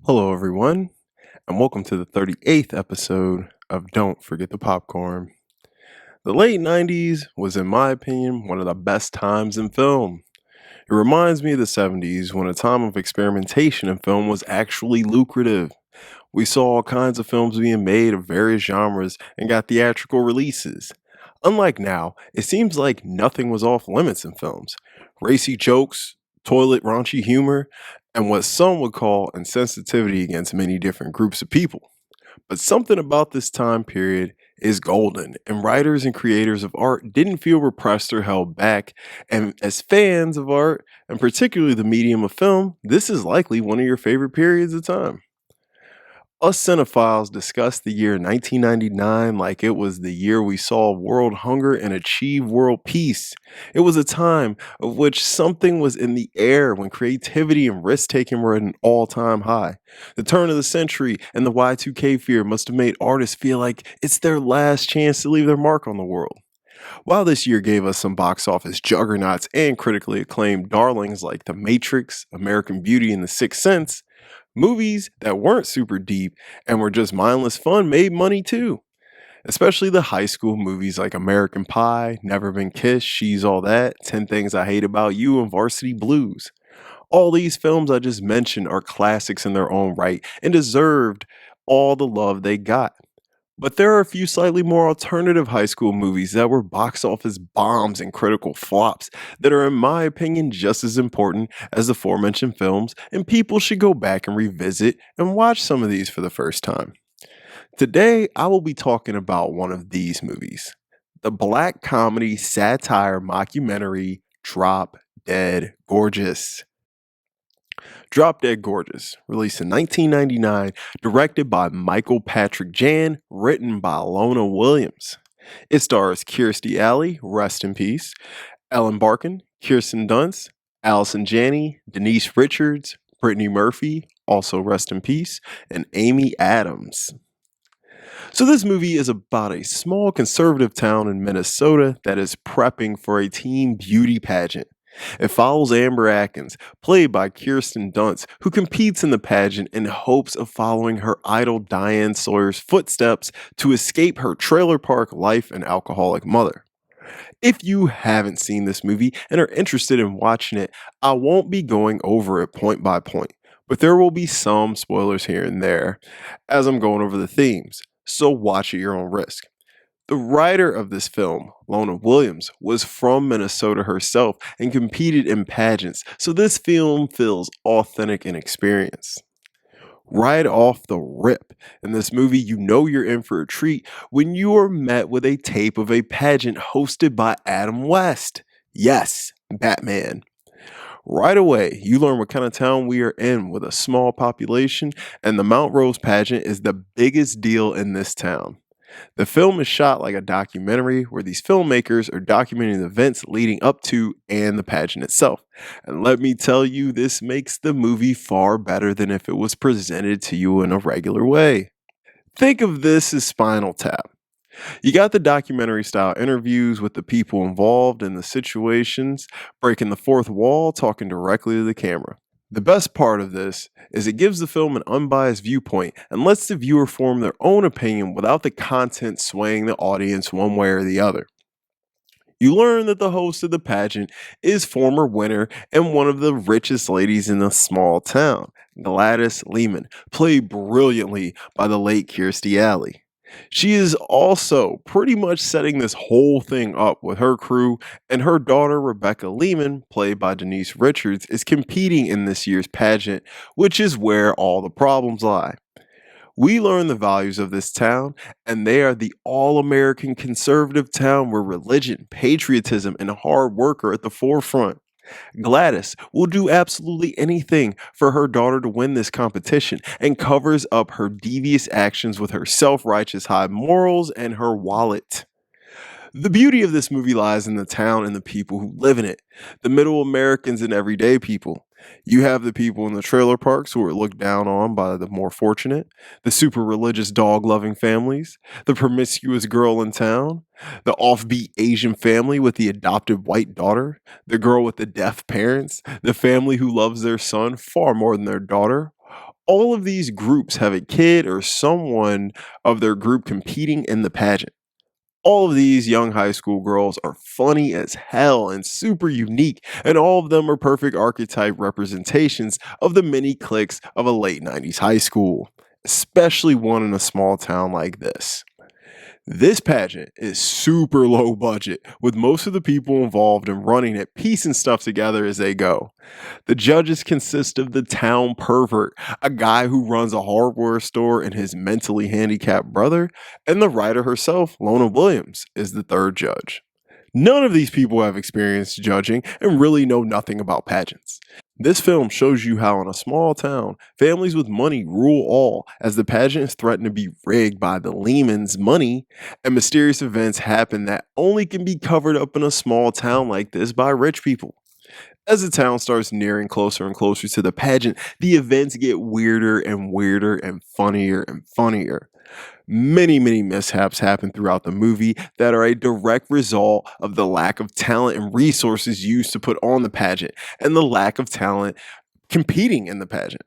Hello, everyone, and welcome to the 38th episode of Don't Forget the Popcorn. The late 90s was, in my opinion, one of the best times in film. It reminds me of the 70s when a time of experimentation in film was actually lucrative. We saw all kinds of films being made of various genres and got theatrical releases. Unlike now, it seems like nothing was off limits in films. Racy jokes, toilet raunchy humor, and what some would call insensitivity against many different groups of people. But something about this time period is golden, and writers and creators of art didn't feel repressed or held back. And as fans of art, and particularly the medium of film, this is likely one of your favorite periods of time. Us cinephiles discussed the year 1999 like it was the year we saw world hunger and achieve world peace. It was a time of which something was in the air when creativity and risk taking were at an all time high. The turn of the century and the Y2K fear must have made artists feel like it's their last chance to leave their mark on the world. While this year gave us some box office juggernauts and critically acclaimed darlings like The Matrix, American Beauty, and The Sixth Sense, movies that weren't super deep and were just mindless fun made money too. Especially the high school movies like American Pie, Never Been Kissed, She's All That, 10 Things I Hate About You, and Varsity Blues. All these films I just mentioned are classics in their own right and deserved all the love they got. But there are a few slightly more alternative high school movies that were box office bombs and critical flops that are, in my opinion, just as important as the aforementioned films, and people should go back and revisit and watch some of these for the first time. Today, I will be talking about one of these movies, the black comedy satire mockumentary Drop Dead Gorgeous. Drop Dead Gorgeous, released in 1999, directed by Michael Patrick Jan, written by Lona Williams. It stars Kirstie Alley, rest in peace, Ellen Barkin, Kirsten Dunst, Allison Janney, Denise Richards, Brittany Murphy, also rest in peace, and Amy Adams. So, this movie is about a small conservative town in Minnesota that is prepping for a teen beauty pageant. It follows Amber Atkins, played by Kirsten Dunst, who competes in the pageant in hopes of following her idol Diane Sawyer's footsteps to escape her trailer park life and alcoholic mother. If you haven't seen this movie and are interested in watching it, I won't be going over it point by point, but there will be some spoilers here and there as I'm going over the themes, so watch at your own risk. The writer of this film, Lona Williams, was from Minnesota herself and competed in pageants, so this film feels authentic and experienced. Right off the rip, in this movie, you know you're in for a treat when you are met with a tape of a pageant hosted by Adam West. Yes, Batman. Right away, you learn what kind of town we are in with a small population, and the Mount Rose pageant is the biggest deal in this town. The film is shot like a documentary where these filmmakers are documenting the events leading up to and the pageant itself. And let me tell you, this makes the movie far better than if it was presented to you in a regular way. Think of this as Spinal Tap. You got the documentary style interviews with the people involved in the situations, breaking the fourth wall, talking directly to the camera. The best part of this is it gives the film an unbiased viewpoint and lets the viewer form their own opinion without the content swaying the audience one way or the other. You learn that the host of the pageant is former winner and one of the richest ladies in the small town, Gladys Lehman, played brilliantly by the late Kirstie Alley. She is also pretty much setting this whole thing up with her crew, and her daughter Rebecca Lehman, played by Denise Richards, is competing in this year's pageant, which is where all the problems lie. We learn the values of this town, and they are the all American conservative town where religion, patriotism, and hard work are at the forefront. Gladys will do absolutely anything for her daughter to win this competition and covers up her devious actions with her self righteous high morals and her wallet. The beauty of this movie lies in the town and the people who live in it, the middle Americans and everyday people. You have the people in the trailer parks who are looked down on by the more fortunate, the super religious dog loving families, the promiscuous girl in town, the offbeat Asian family with the adopted white daughter, the girl with the deaf parents, the family who loves their son far more than their daughter, All of these groups have a kid or someone of their group competing in the pageant. All of these young high school girls are funny as hell and super unique, and all of them are perfect archetype representations of the many cliques of a late 90s high school, especially one in a small town like this. This pageant is super low budget, with most of the people involved in running it piecing stuff together as they go. The judges consist of the town pervert, a guy who runs a hardware store, and his mentally handicapped brother, and the writer herself, Lona Williams, is the third judge. None of these people have experience judging and really know nothing about pageants. This film shows you how, in a small town, families with money rule all as the pageant is threatened to be rigged by the Lehman's money, and mysterious events happen that only can be covered up in a small town like this by rich people. As the town starts nearing closer and closer to the pageant, the events get weirder and funnier and funnier. Many mishaps happen throughout the movie that are a direct result of the lack of talent and resources used to put on the pageant and the lack of talent competing in the pageant.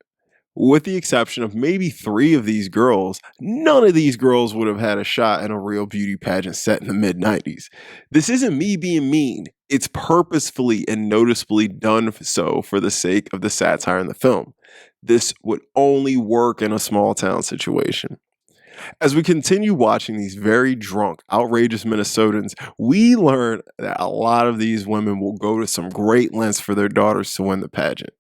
With the exception of maybe three of these girls, none of these girls would have had a shot in a real beauty pageant set in the mid 90s. This isn't me being mean, it's purposefully and noticeably done so for the sake of the satire in the film. This would only work in a small town situation. As we continue watching these very drunk, outrageous Minnesotans, we learn that a lot of these women will go to some great lengths for their daughters to win the pageant.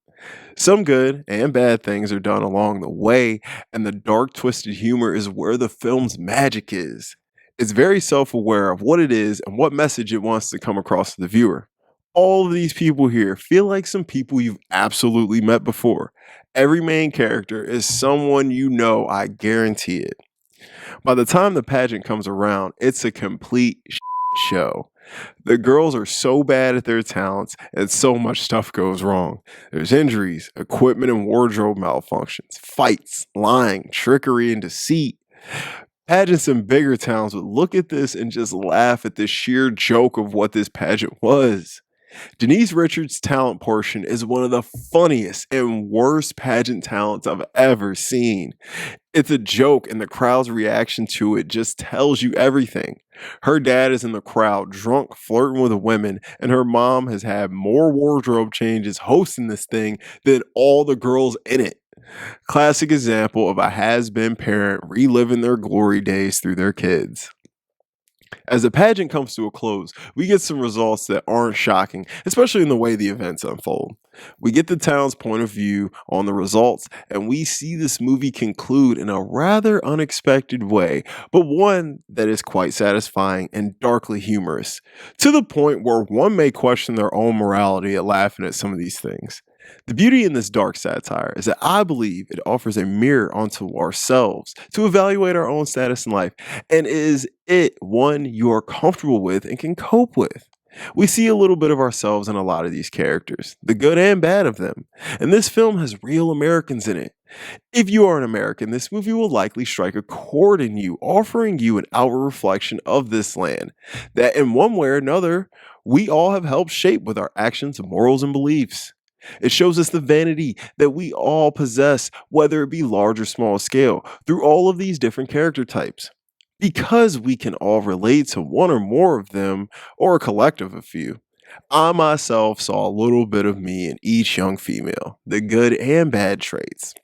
Some good and bad things are done along the way, and the dark, twisted humor is where the film's magic is. It's very self aware of what it is and what message it wants to come across to the viewer. All of these people here feel like some people you've absolutely met before. Every main character is someone you know, I guarantee it. By the time the pageant comes around, it's a complete show. The girls are so bad at their talents, and so much stuff goes wrong. There's injuries, equipment and wardrobe malfunctions, fights, lying, trickery, and deceit. Pageants in bigger towns would look at this and just laugh at the sheer joke of what this pageant was. Denise Richards' talent portion is one of the funniest and worst pageant talents I've ever seen. It's a joke, and the crowd's reaction to it just tells you everything. Her dad is in the crowd, drunk, flirting with women, and her mom has had more wardrobe changes hosting this thing than all the girls in it. Classic example of a has been parent reliving their glory days through their kids. As the pageant comes to a close, we get some results that aren't shocking, especially in the way the events unfold. We get the town's point of view on the results, and we see this movie conclude in a rather unexpected way, but one that is quite satisfying and darkly humorous, to the point where one may question their own morality at laughing at some of these things. The beauty in this dark satire is that I believe it offers a mirror onto ourselves to evaluate our own status in life, and is it one you are comfortable with and can cope with? We see a little bit of ourselves in a lot of these characters, the good and bad of them, and this film has real Americans in it. If you are an American, this movie will likely strike a chord in you, offering you an outward reflection of this land that, in one way or another, we all have helped shape with our actions, morals, and beliefs. It shows us the vanity that we all possess, whether it be large or small scale, through all of these different character types. Because we can all relate to one or more of them, or a collective of few. I myself saw a little bit of me in each young female, the good and bad traits.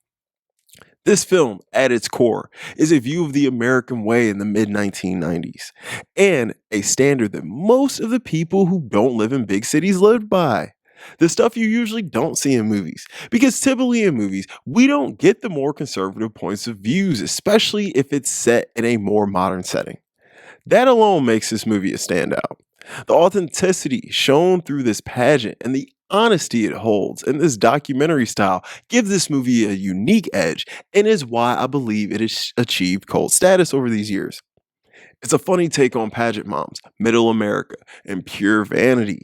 This film, at its core, is a view of the American way in the mid 1990s, and a standard that most of the people who don't live in big cities lived by. The stuff you usually don't see in movies, because typically in movies, we don't get the more conservative points of views, especially if it's set in a more modern setting. That alone makes this movie a standout. The authenticity shown through this pageant and the honesty it holds in this documentary style give this movie a unique edge, and is why I believe it has achieved cult status over these years. It's a funny take on pageant moms, middle America, and pure vanity.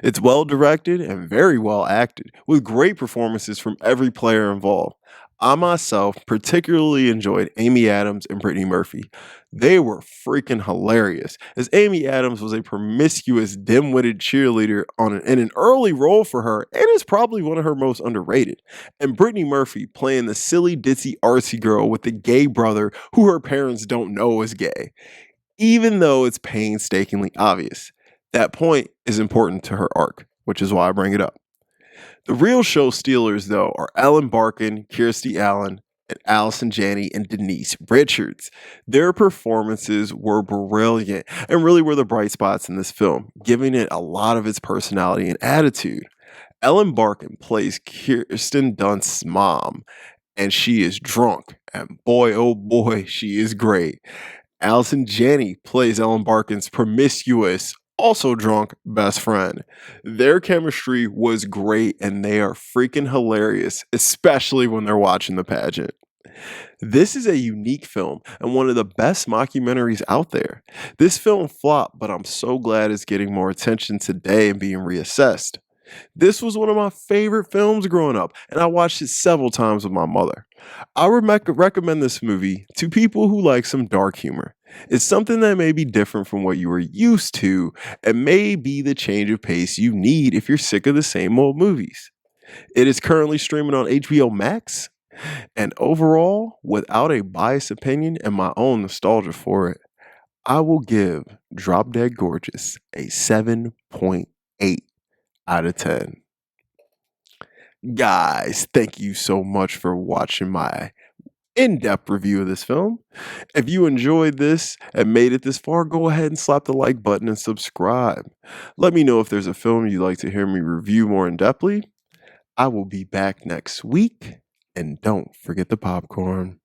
It's well directed and very well acted, with great performances from every player involved. I myself particularly enjoyed Amy Adams and Brittany Murphy. They were freaking hilarious, as Amy Adams was a promiscuous, dim-witted cheerleader in an early role for her, and is probably one of her most underrated. And Brittany Murphy playing the silly, ditzy, artsy girl with the gay brother who her parents don't know is gay, even though it's painstakingly obvious. That point is important to her arc, which is why I bring it up. The real show stealers, though, are Ellen Barkin, Kirstie Allen, and Allison Janney and Denise Richards. Their performances were brilliant and really were the bright spots in this film, giving it a lot of its personality and attitude. Ellen Barkin plays Kirsten Dunst's mom, and she is drunk, and boy, oh boy, she is great. Allison Janney plays Ellen Barkin's promiscuous, also drunk best friend. Their chemistry was great and they are freaking hilarious, especially when they're watching the pageant. This is a unique film and one of the best mockumentaries out there. This film flopped, but I'm so glad it's getting more attention today and being reassessed. This was one of my favorite films growing up, and I watched it several times with my mother. I would recommend this movie to people who like some dark humor. It's something that may be different from what you were used to, and may be the change of pace you need if you're sick of the same old movies. It is currently streaming on HBO Max, and overall, without a biased opinion and my own nostalgia for it, I will give Drop Dead Gorgeous a 7.8 out of 10. Guys, thank you so much for watching my in-depth review of this film. If you enjoyed this and made it this far, go ahead and slap the like button and subscribe. Let me know if there's a film you'd like to hear me review more in-depthly. I will be back next week, and don't forget the popcorn.